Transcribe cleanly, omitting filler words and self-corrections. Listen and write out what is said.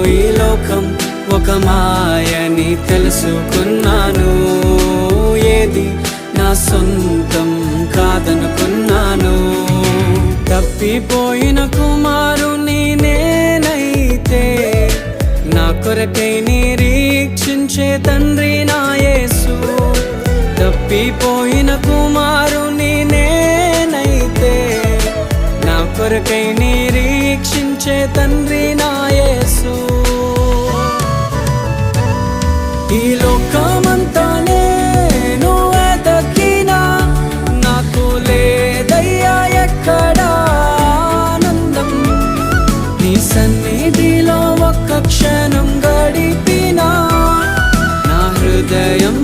ఈ లోకం ఒక మాయని తెలుసుకున్నాను. ఏది నా సొంతం కాదనుకున్నాను. తప్పిపోయిన కుమారుని నేనైతే నా కొరకై నిరీక్షించే తండ్రి నా యేసు. తప్పిపోయిన కుమారుని నేనైతే నా కొరకై నిరీక్షించే తండ్రి నా యేసు. ఈ లోకమంతా నేను వెతకినా నాకు లేదయ్యా ఎక్కడా ఆనందం. నీ సన్నిధిలో ఒక్క క్షణం గడిపినా నా హృదయం